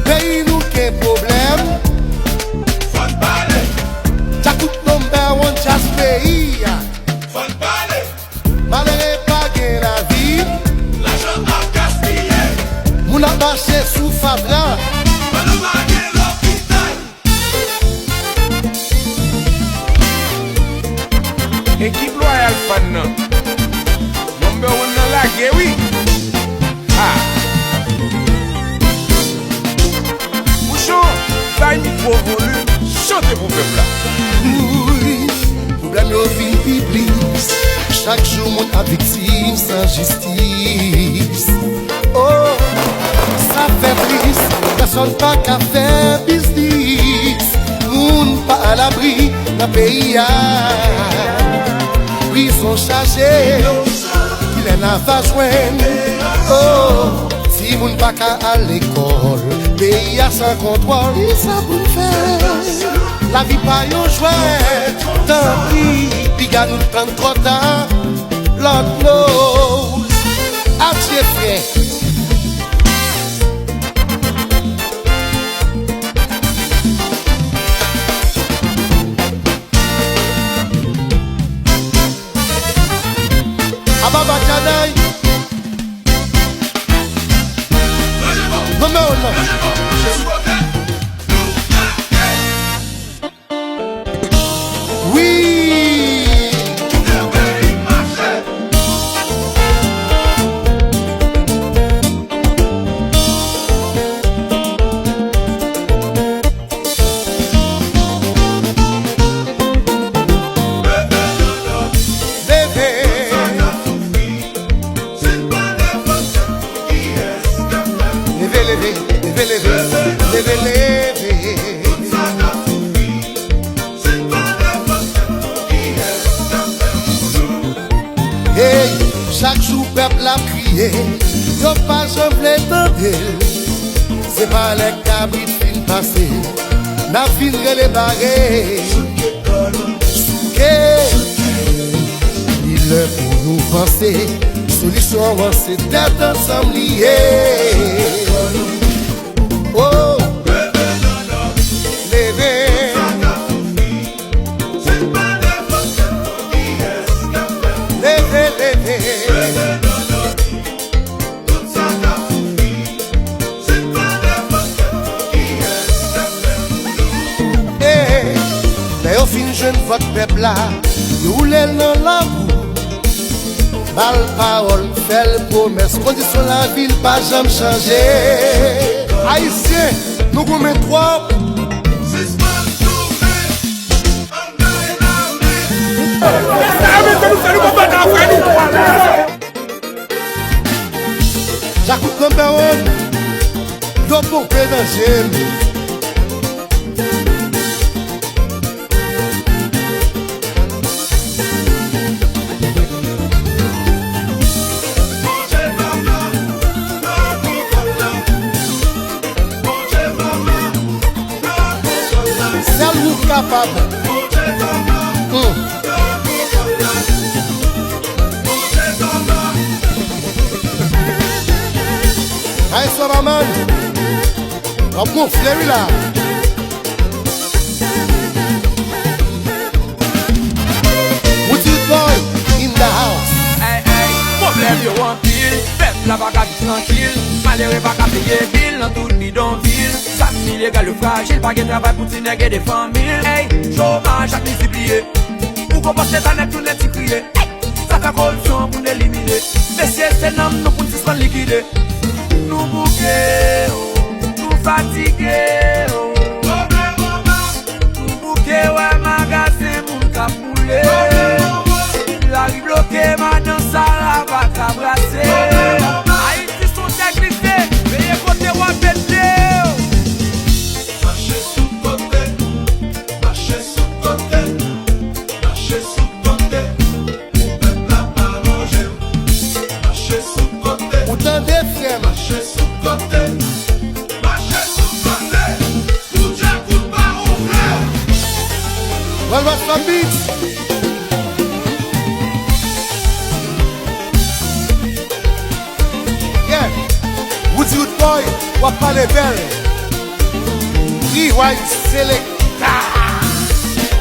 pays nous qu'un problème. Faut parler. J'écoute number one jazz pays. Faut parler. Malheureux pas gain la vie. L'argent a gaspillé. Moun a marché sous Fadra. Nous manquons l'hôpital. Équipe Royal Fan. Number one dans la guerre, oui. Ah. Bouchon, taille micro volume, chantez pour peuple là. Oui, problème au fin public. Chaque jour, mon a victime sans justice. Oh, ça fait triste. Personne pas qu'à faire business. Moun pas à l'abri dans le pays. Prison chargée, il en a pas joindre. Oh, si moun pas qu'à à l'école, pays a sans contrôle, ça vous fait. La vie pas yon jouet, tant pis, piga nous prendre trop tard. Lord knows, adieu frère. Ababa Kanaï. Non, non, non. Oui. Hey, chaque jour peuple a prié, y'a pas jamais tenté. C'est pas les cabris de fin passé, n'a fin les barrés. Il est pour nous penser, solution c'est d'être ensemble liés. Oh, jeune votre peuple là, nous l'en la boue. Mal parole, fait le promesse, condition la ville pas jamais changé. Haïtiens, nous gommons trop. J'écoute number one, l'homme pour pédanger. Capable. Aïe, Soraman, on gonfle là. Woody boy in the house. Hey, hey, problème yo en pile, peuple la va tranquille, malheureux va payer bill dans tout le bidonville. Famille illégale le fragile, pas de travail pour t'y néguer des familles. Hey, chômage à multiplier, pour qu'on passe ta net tout net y crier. Ça fait corruption pour l'éliminer, mais si c'est un homme, nous pour nous se liquider. Nous bouquets, nous fatigués, nous bouquets, ouais, magasin, mon capoulé. La rue bloquée, maintenant ça la va t'abrasser. Haïti sont sacrifiés, mais côté ou à péter. Marchez sous côté, marchez sous côté, marchez sous côté. Peuple n'a pas mangé. Marchez sous côté, Autant des frères. marchez sous côté, marchez sous côté. Tout Dieu coûte pas ouvert. Well, what's my beat? Yeah, Woody Wood boy, what parle belle. Rewind Selecta.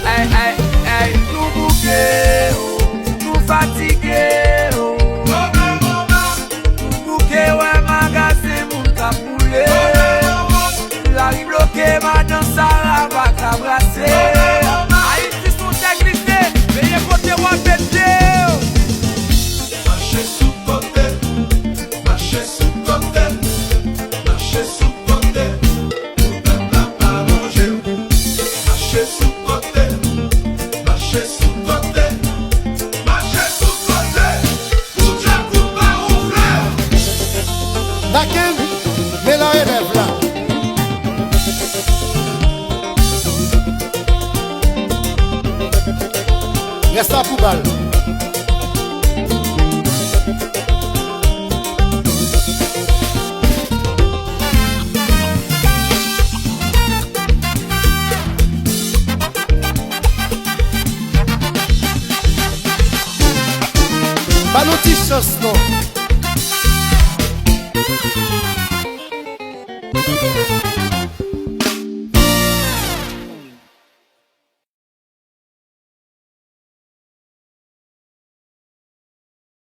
Hey, hey, hey, nous bouquets, oh, nous fatigués, oh. Nous bouquets, ouais, magasin, moun ka poule. La ri bloquée, madame Sarah va cabrasser. Haïti sont glissés, veuillez côté roi pété. Marchez sous côté, marchez sous côté, marchez sous côté, tout peuple n'a pas mangé. Marchez sous côté, marchez sous côté, marchez sous côté, tout un coup par ouvert. Laquelle, mais la élève là. Reste à poubelle. Pas notre sauce, non.